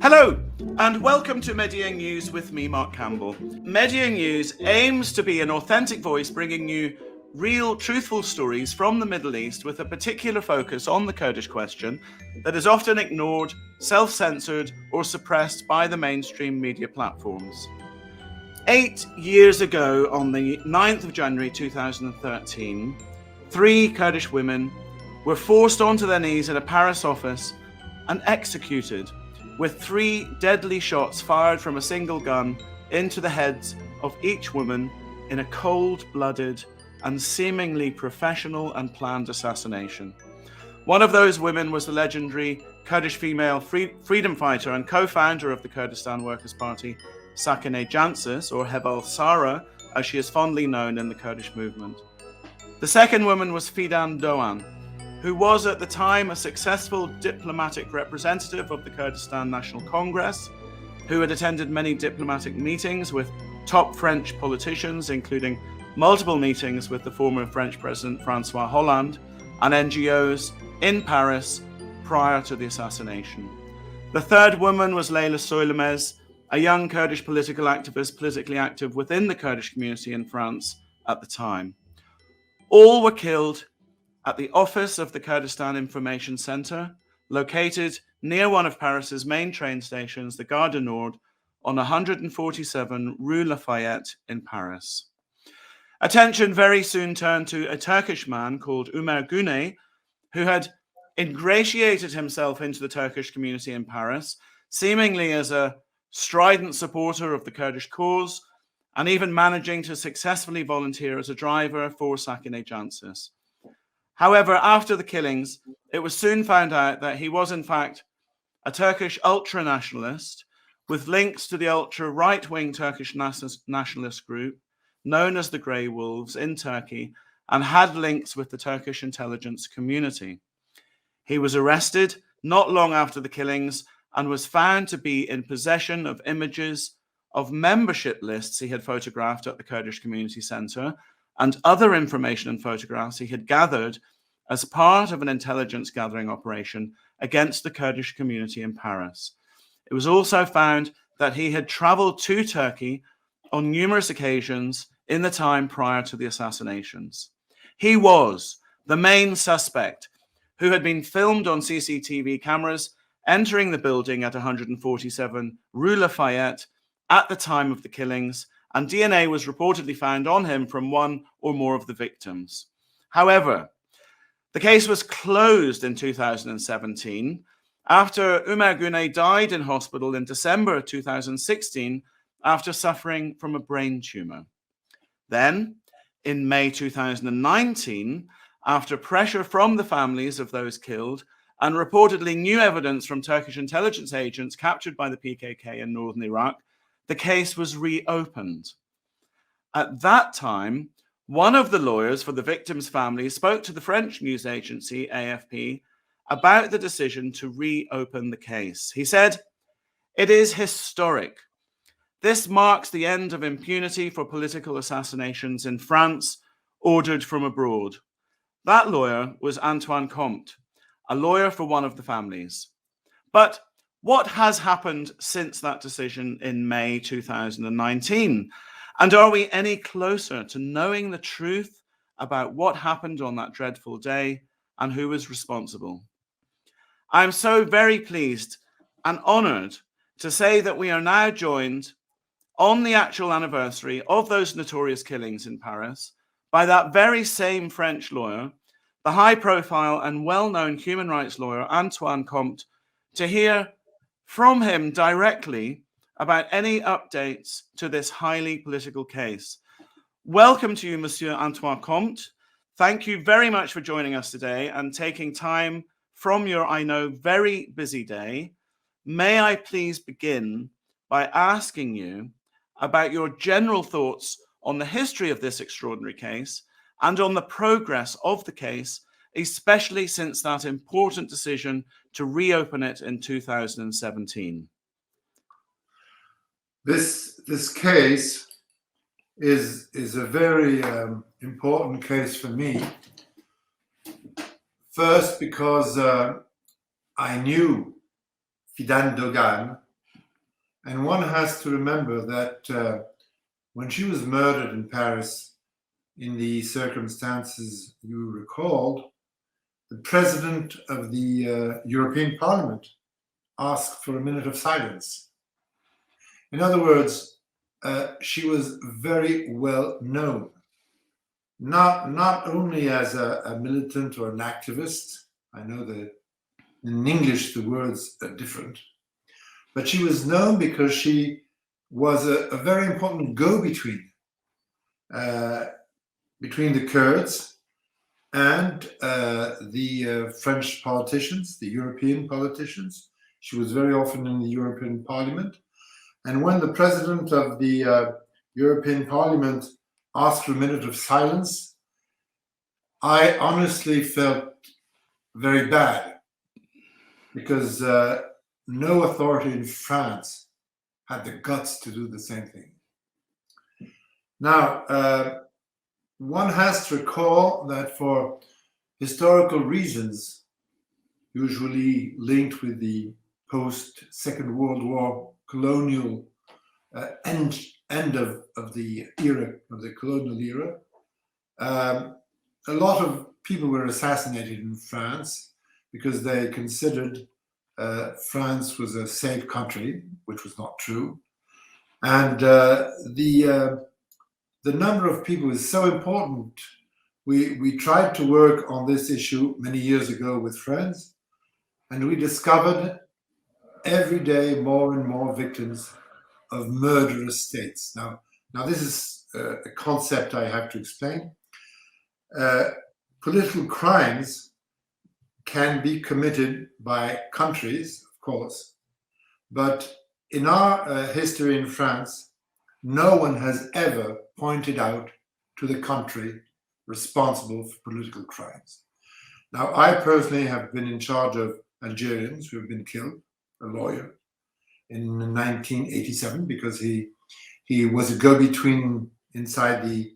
Hello, and welcome to Medya News with me, Mark Campbell. Medya News aims to be an authentic voice bringing you real, truthful stories from the Middle East with a particular focus on the Kurdish question that is often ignored, self-censored, or suppressed by the mainstream media platforms. 8 years ago, on the 9th of January 2013, 3 Kurdish women were forced onto their knees in a Paris office and executed with 3 deadly shots fired from a single gun into the heads of each woman in a cold-blooded and seemingly professional and planned assassination. One of those women was the legendary Kurdish female freedom fighter and co-founder of the Kurdistan Workers' Party, Sakine, or Hebel Sara, as she is fondly known in the Kurdish movement. The second woman was Fidan, who was at the time a successful diplomatic representative of the Kurdistan National Congress, who had attended many diplomatic meetings with top French politicians, including multiple meetings with the former French President François Hollande and NGOs in Paris prior to the assassination. The third woman was Leyla, a young Kurdish political activist, politically active within the Kurdish community in France at the time. All were killed at the office of the Kurdistan Information Center, located near one of Paris's main train stations, the Gare du Nord, on 147 Rue Lafayette in Paris. Attention very soon turned to a Turkish man called Ömer Güney, who had ingratiated himself into the Turkish community in Paris, seemingly as a strident supporter of the Kurdish cause, and even managing to successfully volunteer as a driver for Sakine Jansis. However, after the killings, it was soon found out that he was in fact a Turkish ultra-nationalist with links to the ultra-right-wing Turkish nationalist group known as the Grey Wolves in Turkey, and had links with the Turkish intelligence community. He was arrested not long after the killings and was found to be in possession of images of membership lists he had photographed at the Kurdish Community Center and other information and photographs he had gathered as part of an intelligence gathering operation against the Kurdish community in Paris. It was also found that he had traveled to Turkey on numerous occasions in the time prior to the assassinations. He was the main suspect who had been filmed on CCTV cameras entering the building at 147 Rue Lafayette at the time of the killings, and DNA was reportedly found on him from one or more of the victims. However, the case was closed in 2017 after Ömer Güney died in hospital in December 2016 after suffering from a brain tumor. Then, in May 2019, after pressure from the families of those killed and reportedly new evidence from Turkish intelligence agents captured by the PKK in northern Iraq, the case was reopened. At that time, one of the lawyers for the victims' families spoke to the French news agency AFP about the decision to reopen the case. He said, "It is historic. This marks the end of impunity for political assassinations in France ordered from abroad." That lawyer was Antoine Comte, a lawyer for one of the families. But what has happened since that decision in May 2019? And are we any closer to knowing the truth about what happened on that dreadful day and who was responsible? I am so very pleased and honored to say that we are now joined on the actual anniversary of those notorious killings in Paris by that very same French lawyer, the high-profile and well-known human rights lawyer Antoine Comte, to hear from him directly about any updates to this highly political case. Welcome to you, Monsieur Antoine Comte. Thank you very much for joining us today and taking time from your, I know, very busy day. May I please begin by asking you about your general thoughts on the history of this extraordinary case and on the progress of the case, especially since that important decision to reopen it in 2017. This case is a very important case for me. First, because I knew Fidan And one has to remember that when she was murdered in Paris, in the circumstances you recalled, the president of the European Parliament asked for a minute of silence. In other words, she was very well known, not only as a militant or an activist. I know that in English the words are different, but she was known because she was a very important go-between between the Kurds and the French politicians, the European politicians. She was very often in the European Parliament. And when the president of the European Parliament asked for a minute of silence, I honestly felt very bad, because no authority in France had the guts to do the same thing. Now, one has to recall that for historical reasons, usually linked with the post-Second World War colonial end of the era, of the colonial era, a lot of people were assassinated in France because they considered France was a safe country, which was not true. And the number of people is so important. We tried to work on this issue many years ago with friends, and we discovered every day more and more victims of murderous states. Now this is a concept I have to explain. Political crimes can be committed by countries, of course, but in our history in France, no one has ever pointed out to the country responsible for political crimes. Now, I personally have been in charge of Algerians who have been killed, a lawyer, in 1987, because he was a go-between inside the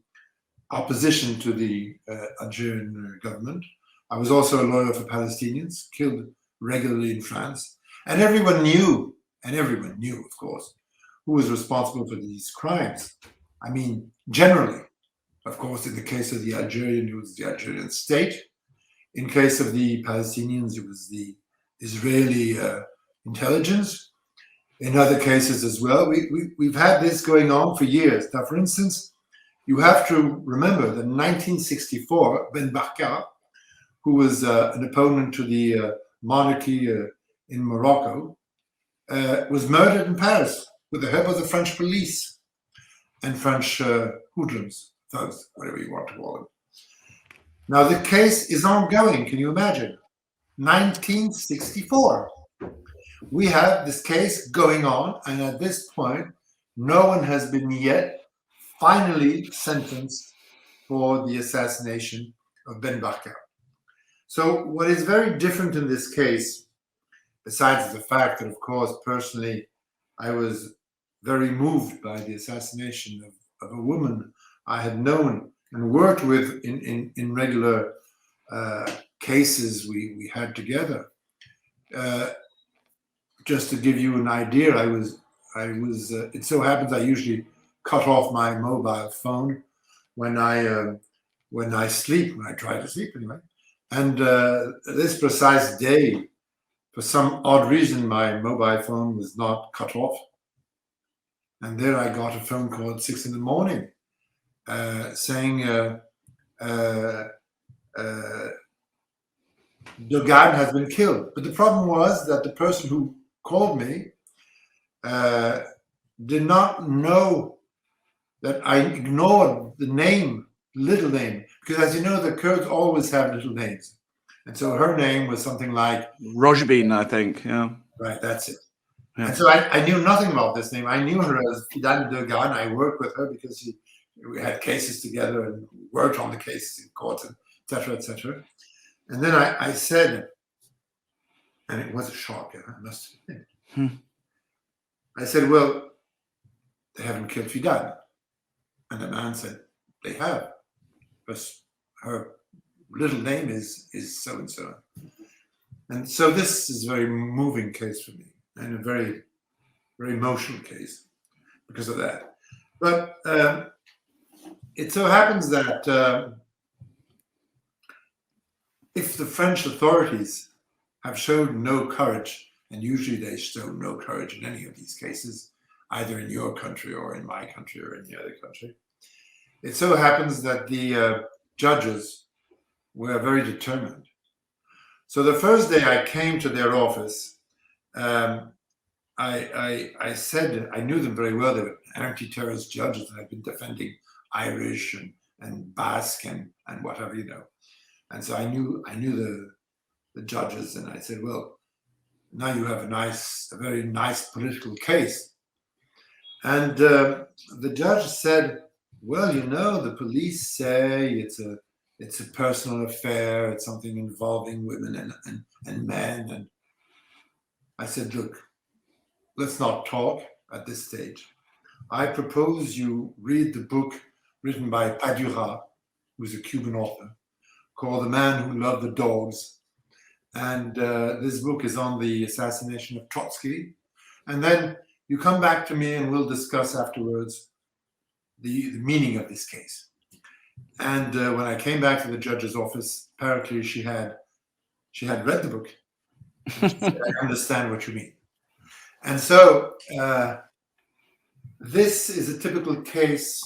opposition to the Algerian government. I was also a lawyer for Palestinians, killed regularly in France. And everyone knew, of course, who was responsible for these crimes. I mean, generally, of course, in the case of the Algerian, it was the Algerian state. In case of the Palestinians, it was the Israeli intelligence. In other cases as well, we've had this going on for years. Now, for instance, you have to remember that in 1964, Ben Barka, who was an opponent to the monarchy in Morocco, was murdered in Paris with the help of the French police and French hoodlums, thugs, whatever you want to call them. Now, the case is ongoing. Can you imagine? 1964. We have this case going on, and at this point, no one has been yet finally sentenced for the assassination of Ben Barka. So what is very different in this case, besides the fact that, of course, personally, I was very moved by the assassination of a woman I had known and worked with in regular cases we had together. Just to give you an idea, I was. It so happens I usually cut off my mobile phone when I sleep, when I try to sleep anyway. And this precise day, for some odd reason, my mobile phone was not cut off. And there I got a phone call at 6 a.m. Saying Dogan has been killed. But the problem was that the person who called me did not know that I ignored the name, little name, because as you know, the Kurds always have little names. And so her name was something like Rojbin, I think. Yeah. Right, that's it. Yeah. And so I knew nothing about this name. I knew her as Fidan Dogan. I worked with her because we had cases together and worked on the cases in court, et cetera, et cetera. And then I said, and it was a shock, I must admit. I said, well, they haven't killed Fidan. And the man said, they have. But her little name is so-and-so. And so this is a very moving case for me, and a very very emotional case because of that. But it so happens that if the French authorities have showed no courage, and usually they show no courage in any of these cases, either in your country or in my country or any other country, it so happens that the judges were very determined. So the first day I came to their office, I said, I knew them very well. They were anti-terrorist judges and I've been defending Irish and Basque and whatever, you know. And so I knew the judges, and I said, well, now you have a very nice political case. And the judge said, well, you know, the police say it's a personal affair, it's something involving women and men. And I said, look, let's not talk at this stage. I propose you read the book written by Padura, who's a Cuban author, called The Man Who Loved the Dogs. And this book is on the assassination of Trotsky. And then you come back to me and we'll discuss afterwards the meaning of this case. And when I came back to the judge's office, apparently she had read the book. She said, I understand what you mean. And so this is a typical case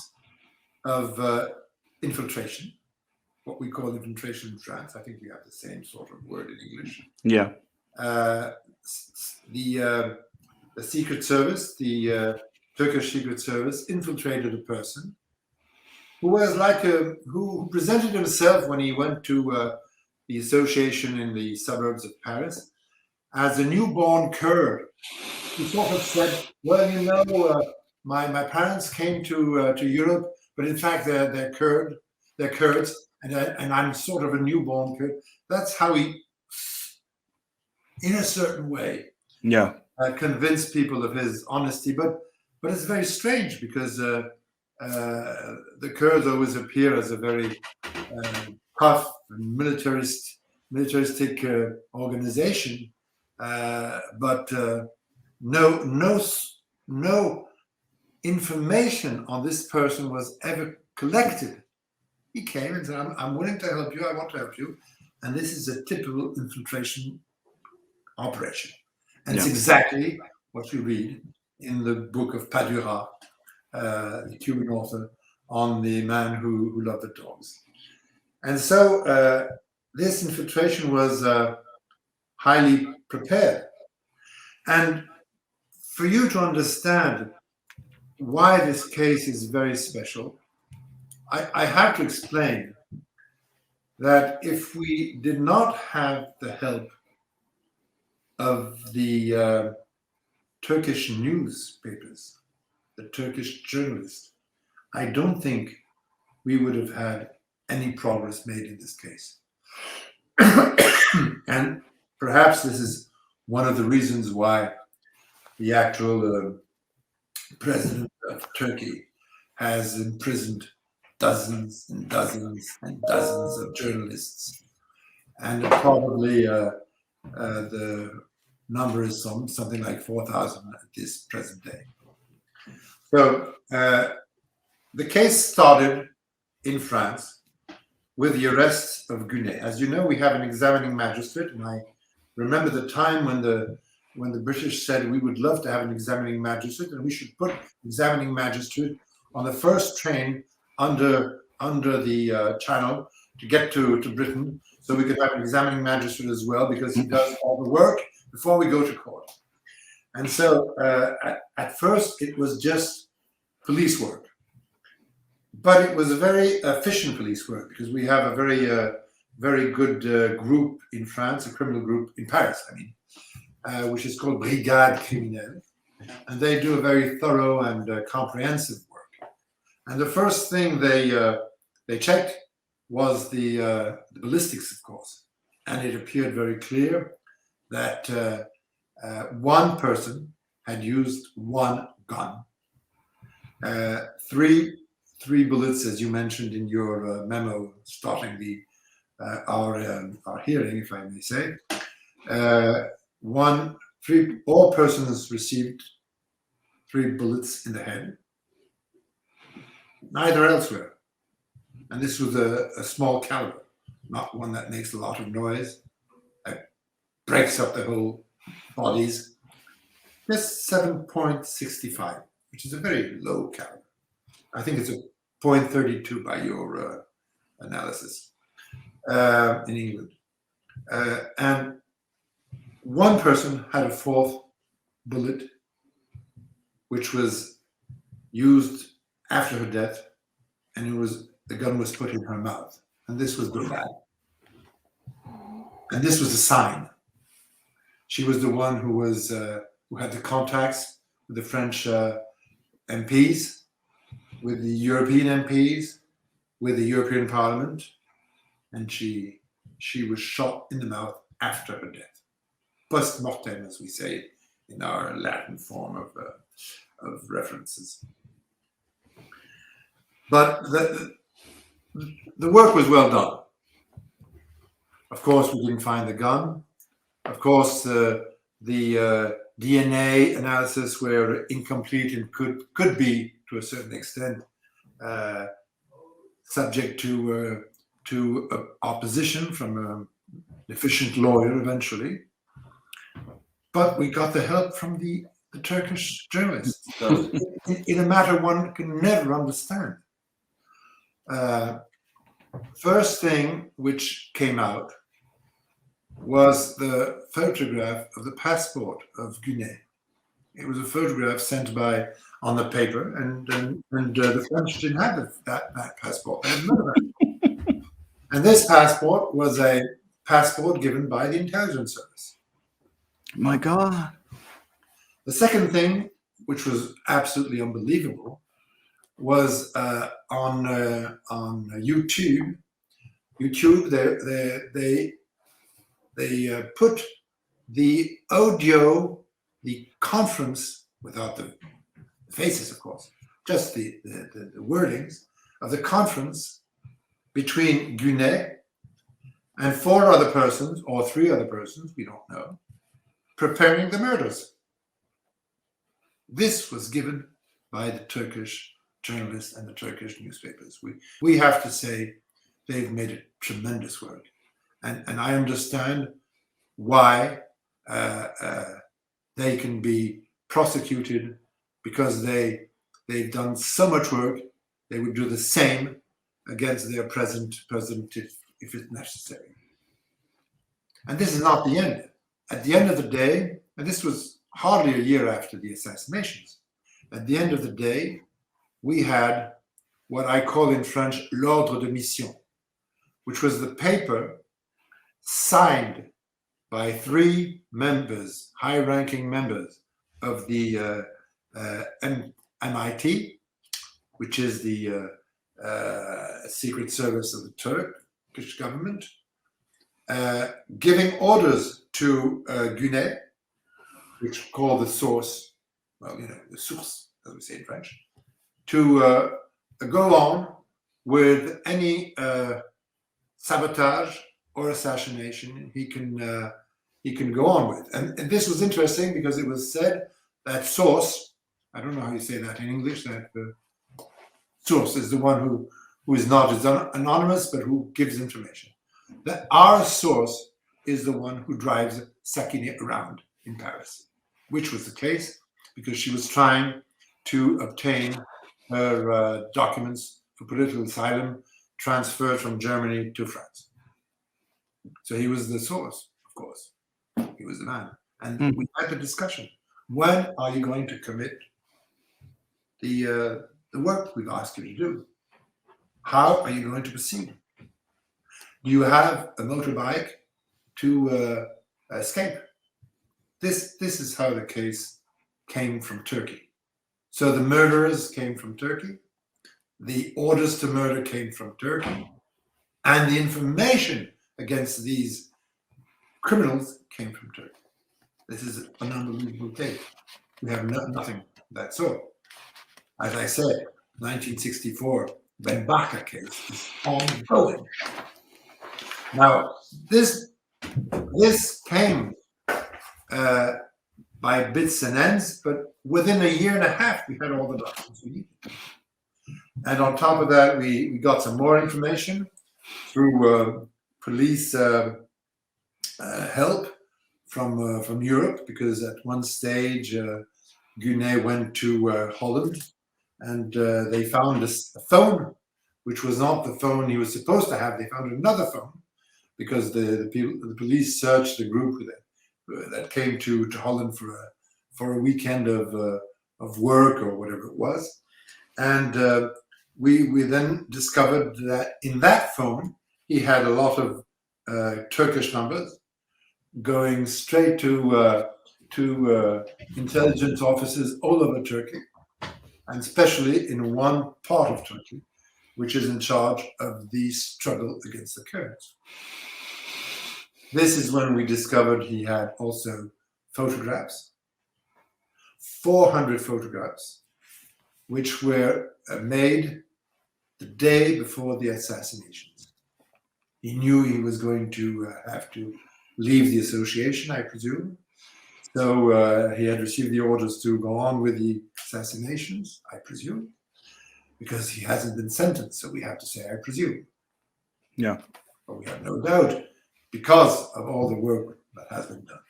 of infiltration, what we call infiltration in France. I think we have the same sort of word in English. Yeah. The Secret Service, the Turkish Secret Service, infiltrated a person who was who presented himself when he went to the association in the suburbs of Paris as a newborn Kurd. He sort of said, well, you know, my parents came to Europe, but in fact they're Kurds, and I'm sort of a newborn Kurd. That's how he, in a certain way, convinced people of his honesty. But it's very strange because the Kurds always appear as a very tough and militaristic organization, but no information on this person was ever collected. He came and said, I'm willing to help you, I want to help you. And this is a typical infiltration operation. And it's exactly what you read in the book of Padura, the Cuban author, on the man who loved the dogs. And so this infiltration was highly prepared. And for you to understand why this case is very special, I have to explain that if we did not have the help of the Turkish newspapers, the Turkish journalists, I don't think we would have had any progress made in this case. And perhaps this is one of the reasons why the actual president of Turkey has imprisoned dozens and dozens and dozens of journalists. And probably the number is something like 4,000 at this present day. So the case started in France with the arrest of Gunet. As you know, we have an examining magistrate, and I remember the time when the British said we would love to have an examining magistrate, and we should put examining magistrate on the first train under the Channel to get to Britain, so we could have an examining magistrate as well, because he does all the work before we go to court. And so at first it was just police work, but it was a very efficient police work, because we have a very good group in France, a criminal group in Paris, I mean, which is called Brigade Criminelle, and they do a very thorough and comprehensive work. And the first thing they checked was the ballistics, of course, and it appeared very clear that one person had used one gun. Three bullets, as you mentioned in your memo starting our hearing, if I may say. All persons received 3 bullets in the head. Neither elsewhere. And this was a small caliber, not one that makes a lot of noise, that breaks up the whole bodies. Just 7.65, which is a very low caliber. I think it's a .32 by your analysis in England. And one person had a 4th bullet, which was used after her death, and the gun was put in her mouth. And this was the flag. And this was a sign. She was the one who had the contacts with the French MPs, with the European MPs, with the European Parliament, and she was shot in the mouth after her death, post mortem, as we say in our Latin form of references. But the work was well done. Of course, we didn't find the gun. Of course, the DNA analysis were incomplete and could be, to a certain extent, subject to opposition from an efficient lawyer eventually. But we got the help from the Turkish journalists in a matter one can never understand. First thing which came out was the photograph of the passport of Guinée. It was a photograph sent on the paper, and the French didn't have that passport. They had none of that. And this passport was a passport given by the intelligence service. My God. The second thing, which was absolutely unbelievable, was on YouTube. They put the audio, the conference, without the faces, of course, just the wordings of the conference between Guinée and 4 other persons, or 3 other persons, we don't know, preparing the murders. This was given by the Turkish journalists and the Turkish newspapers. We have to say they've made a tremendous work. And I understand why they can be prosecuted, because they've done so much work. They would do the same against their present president if it's necessary. And this is not the end. At the end of the day, and this was hardly a year after the assassinations, at the end of the day, we had what I call in French l'ordre de mission, which was the paper signed by 3 members, high-ranking members of the MIT, which is the secret service of the Turkish government, giving orders to Guinée, which called the source, the source, as we say in French, to go on with any sabotage or assassination he can go on with. And this was interesting because it was said that source, I don't know how you say that in English, that source is the one who is not as anonymous, but who gives information. That our source is the one who drives Sakine around in Paris, which was the case because she was trying to obtain her documents for political asylum transferred from Germany to France. So he was the source, of course. He was the man. And we had the discussion. When are you going to commit the work we've asked you to do? How are you going to proceed? Do you have a motorbike to escape? This is how the case came from Turkey. So the murderers came from Turkey, the orders to murder came from Turkey, and the information against these criminals came from Turkey. This is an unbelievable case. We have nothing of that sort. As I said, 1964 Ben Barka case is ongoing. Now, this came by bits and ends, but within a year and a half, we had all the documents we needed. And on top of that, we got some more information through police help from Europe, because at one stage, Gunet went to Holland, and they found a phone, which was not the phone he was supposed to have. They found another phone, because the police searched the group that came to Holland for a weekend of work or whatever it was, and we then discovered that in that phone he had a lot of Turkish numbers going straight to intelligence offices all over Turkey, and especially in one part of Turkey, which is in charge of the struggle against the Kurds. This is when we discovered he had also photographs, 400 photographs, which were made the day before the assassinations. He knew he was going to have to leave the association, I presume. So he had received the orders to go on with the assassinations, I presume, because he hasn't been sentenced. So we have to say, I presume. Yeah. But we have no doubt, because of all the work that has been done.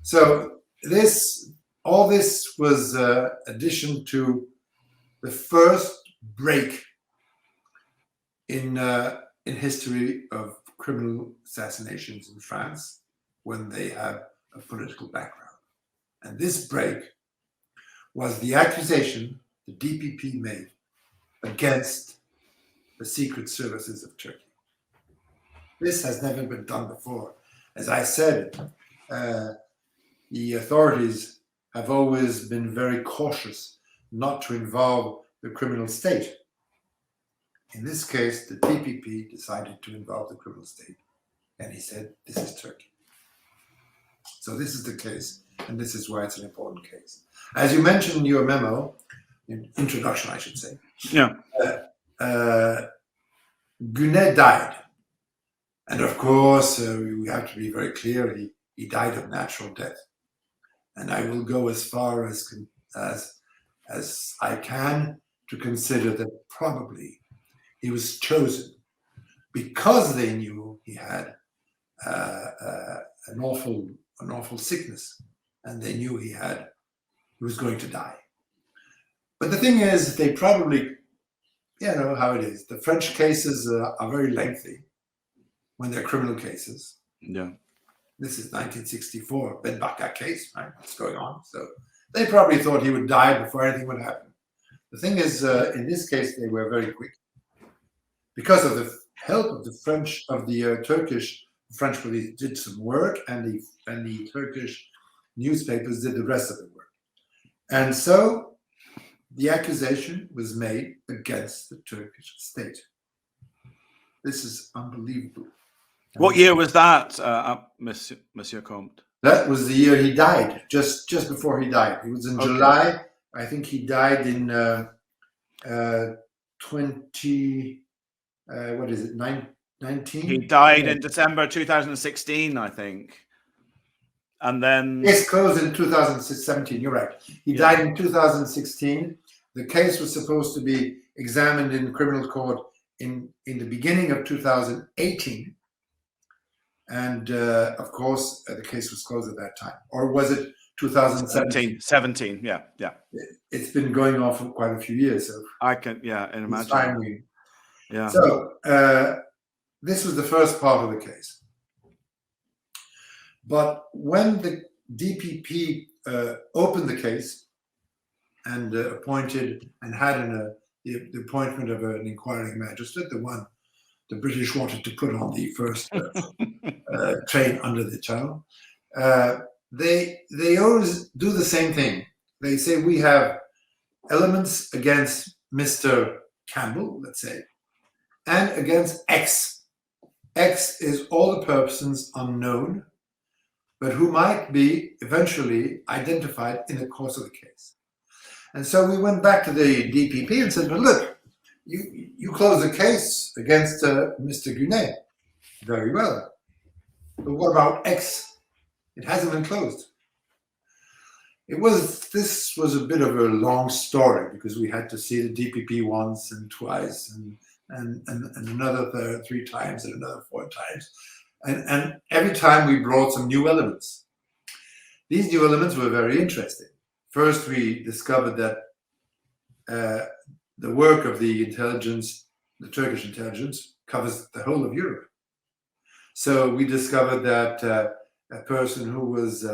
So all this was addition to the first break in history of criminal assassinations in France, when they have a political background. And this break was the accusation the DPP made against the secret services of Turkey. This has never been done before. As I said, the authorities have always been very cautious not to involve the criminal state. In this case, the DPP decided to involve the criminal state, and he said, this is Turkey. So this is the case, and this is why it's an important case. As you mentioned in your memo, in introduction, I should say, Yeah. Gunet died. And of course, we have to be very clear, he died of natural death. And I will go as far as I can to consider that probably he was chosen because they knew he had an awful sickness, and they knew he was going to die. But the thing is, they probably, you know how it is. The French cases are very lengthy when they're criminal cases. Yeah. This is 1964, Ben Barka case, right? What's going on? So they probably thought he would die before anything would happen. The thing is, in this case, they were very quick. Because of the help of the Turkish French police did some work, and the Turkish newspapers did the rest of the work. And so the accusation was made against the Turkish state. This is unbelievable. What year was that, Monsieur Comte? That was the year he died, just before he died. It was in July. I think he died in 19? He died in December 2016, I think. And then... Case closed in 2017, you're right. He died in 2016. The case was supposed to be examined in criminal court in the beginning of 2018. And of course, the case was closed at that time. Or was it 2017? 17, yeah. It's been going on for quite a few years. So I can, imagine. Yeah. So this was the first part of the case. But when the DPP opened the case and appointed and had the appointment of an inquiring magistrate, the one the British wanted to put on the first train under the channel, they always do the same thing. They say, we have elements against Mr. Campbell, let's say, and against X. X is all the persons unknown, but who might be eventually identified in the course of the case. And so we went back to the DPP and said, well, look, you close the case against Mr. Gunet. Very well. But what about X? It hasn't been closed. This was a bit of a long story because we had to see the DPP once and twice and another 3 times and another 4 times. And every time we brought some new elements. These new elements were very interesting. First, we discovered that the work of the intelligence, the Turkish intelligence, covers the whole of Europe. So we discovered that a person who was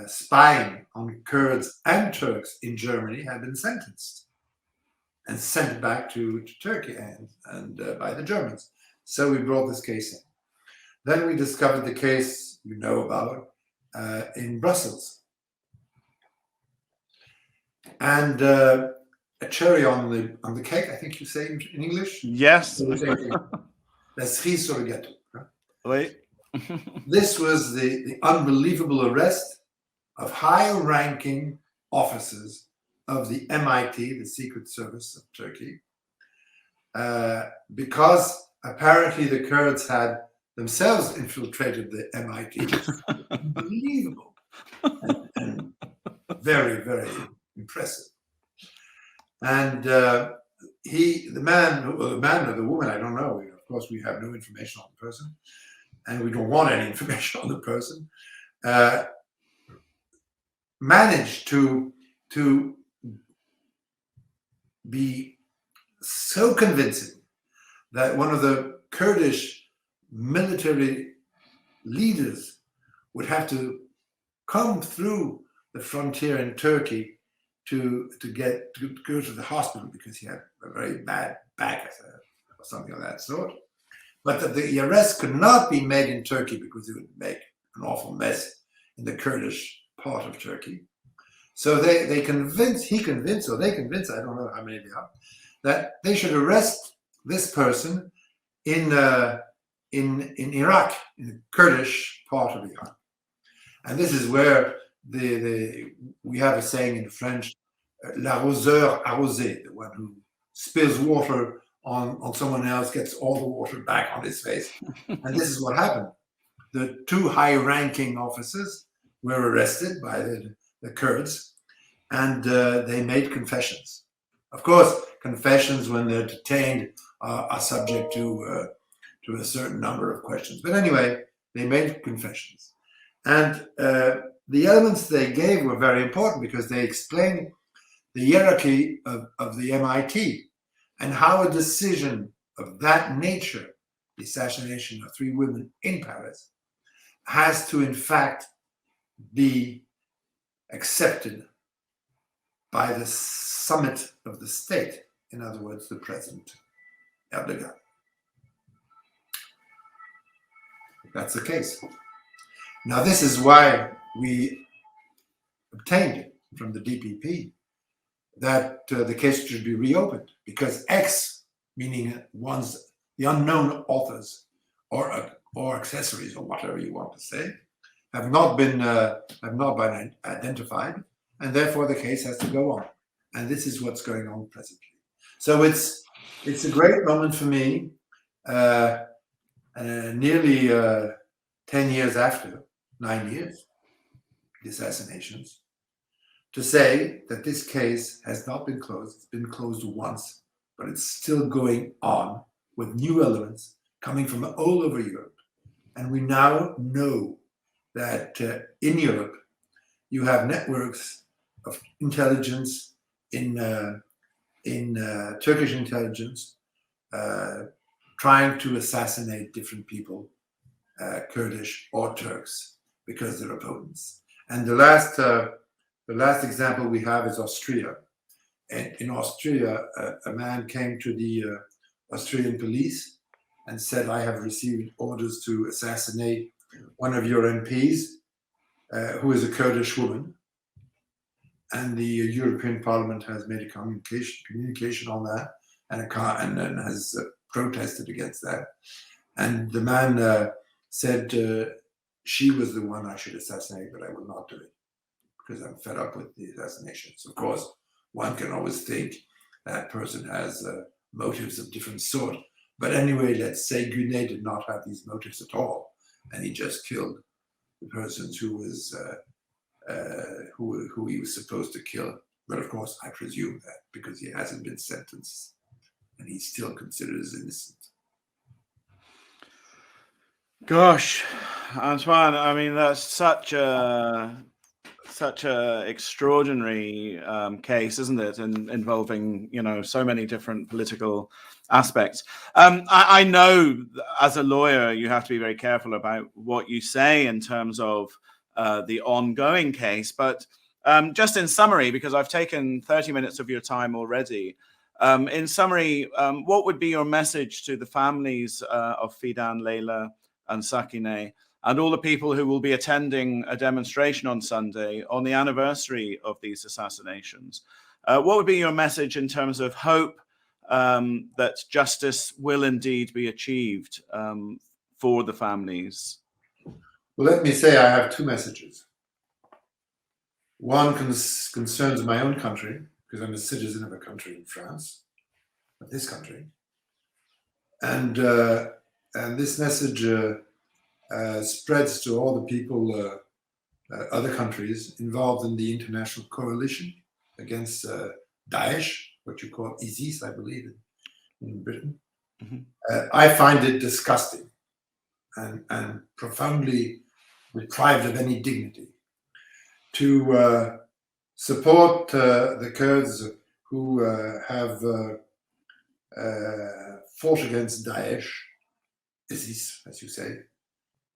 spying on Kurds and Turks in Germany had been sentenced and sent back to Turkey and by the Germans. So we brought this case in. Then we discovered the case you know about in Brussels. And a cherry on the cake, I think you say in English? Yes. La cerise sur le gâteau. Oui. This was the unbelievable arrest of high-ranking officers of the MIT, the Secret Service of Turkey, because apparently the Kurds had themselves infiltrated the MIT. Unbelievable and very, very impressive. And the man or the woman, I don't know. Of course, we have no information on the person, and we don't want any information on the person. Managed to be so convincing that one of the Kurdish military leaders would have to come through the frontier in Turkey to go to the hospital because he had a very bad back or something of that sort. But that the arrest could not be made in Turkey because it would make an awful mess in the Kurdish part of Turkey. So they convinced, I don't know how many they are, that they should arrest this person in Iraq, in the Kurdish part of Iraq. And this is where we have a saying in French, l'arroseur arrosé, the one who spills water on someone else, gets all the water back on his face. And this is what happened. The 2 high-ranking officers were arrested by the Kurds, and they made confessions. Of course, confessions when they're detained are subject to a certain number of questions. But anyway, they made confessions. And the elements they gave were very important because they explained the hierarchy of the MIT and how a decision of that nature, the assassination of 3 women in Paris, has to in fact be accepted by the summit of the state, in other words, the President Erdogan. That's the case. Now, this is why we obtained from the DPP that the case should be reopened, because X, meaning the unknown authors or accessories or whatever you want to say, have not been identified, and therefore the case has to go on. And this is what's going on presently. So it's a great moment for me, nearly 10 years after, 9 years, the assassinations, to say that this case has not been closed. It's been closed once, but it's still going on with new elements coming from all over Europe. And we now know that in Europe, you have networks of intelligence in Turkish intelligence trying to assassinate different people, Kurdish or Turks, because they're opponents. And the last example we have is Austria. And in Austria, a man came to the Austrian police and said, I have received orders to assassinate one of your MPs, who is a Kurdish woman. And the European Parliament has made a communication on that and has protested against that. And the man said, she was the one I should assassinate, but I will not do it because I'm fed up with the assassinations. Of course, one can always think that person has motives of different sort. But anyway, let's say Gunet did not have these motives at all, and he just killed the persons who was who he was supposed to kill. But of course, I presume that because he hasn't been sentenced and he's still considered as innocent. Gosh, Antoine, I mean, that's such a extraordinary case, isn't it? And involving, so many different political aspects. I know as a lawyer, you have to be very careful about what you say in terms of the ongoing case. But just in summary, because I've taken 30 minutes of your time already, in summary, what would be your message to the families of Fidan, Leyla, and Sakine, and all the people who will be attending a demonstration on Sunday on the anniversary of these assassinations? What would be your message in terms of hope that justice will indeed be achieved for the families? Well, let me say I have two messages. One concerns my own country, because I'm a citizen of a country in France, of this country. And this message spreads to all the people, other countries involved in the international coalition against Daesh, what you call ISIS, I believe, in Britain. Mm-hmm. I find it disgusting and profoundly deprived of any dignity to support the Kurds who have fought against Daesh, ISIS, as you say,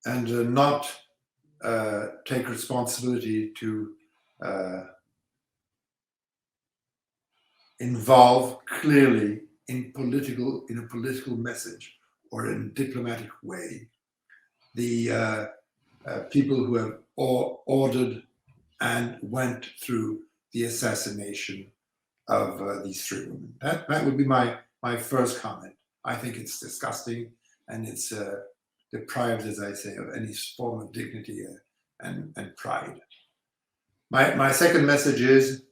and not take responsibility to involve clearly in a political message or in a diplomatic way the people who have ordered and went through the assassination of these three women. That would be my first comment. I think it's disgusting and it's deprived, as I say, of any form of dignity and pride. My second message is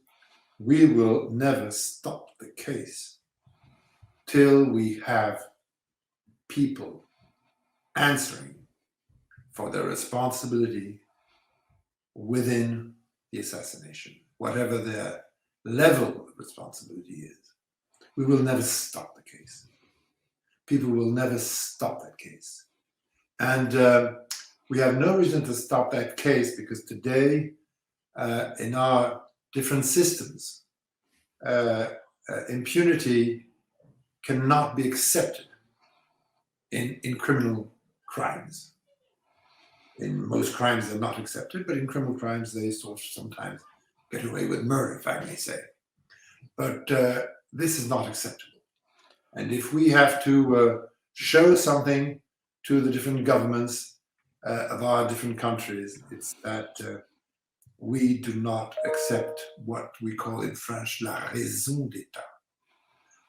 we will never stop the case till we have people answering for their responsibility within the assassination, whatever their level of responsibility is. We will never stop the case. People will never stop that case. And we have no reason to stop that case because today, in our different systems, impunity cannot be accepted in criminal crimes. In most crimes, they're not accepted, but in criminal crimes, they sort of sometimes get away with murder, if I may say. But this is not acceptable. And if we have to show something to the different governments of our different countries, it's that we do not accept what we call in French la raison d'État,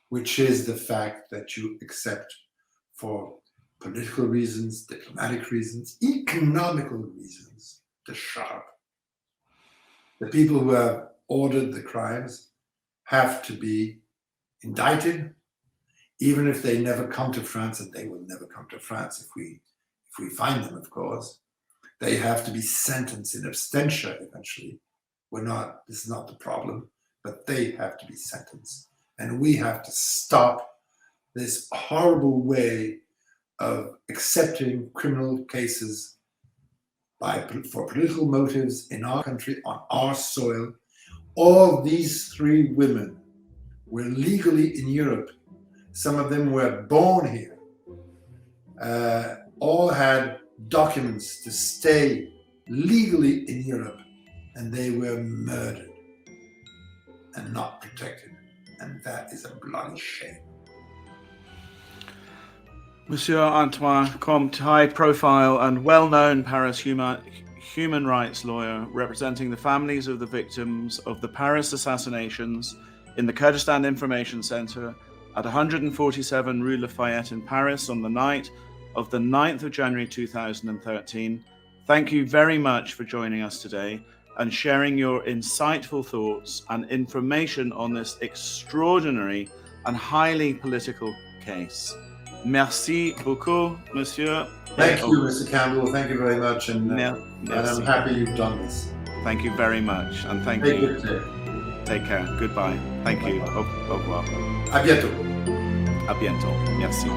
which is the fact that you accept for political reasons, diplomatic reasons, economical reasons to shut up. The people who have ordered the crimes have to be indicted, even if they never come to France, and they will never come to France if we find them, of course. They have to be sentenced in absentia eventually. This is not the problem, but they have to be sentenced. And we have to stop this horrible way of accepting criminal cases for political motives in our country, on our soil. All these three women were legally in Europe. Some of them were born here. All had documents to stay legally in Europe, and they were murdered and not protected. And that is a bloody shame. Monsieur Antoine Comte, high-profile and well-known Paris human rights lawyer representing the families of the victims of the Paris assassinations in the Kurdistan Information Center at 147 Rue Lafayette in Paris on the night of the 9th of January 2013. Thank you very much for joining us today and sharing your insightful thoughts and information on this extraordinary and highly political case. Merci beaucoup, monsieur. Thank you, Mr. Campbell. Thank you very much. And I'm happy you've done this. Thank you very much. And thank Take you. good care. Take care. Goodbye. Thank you. Au revoir. À bientôt. À bientôt. Merci.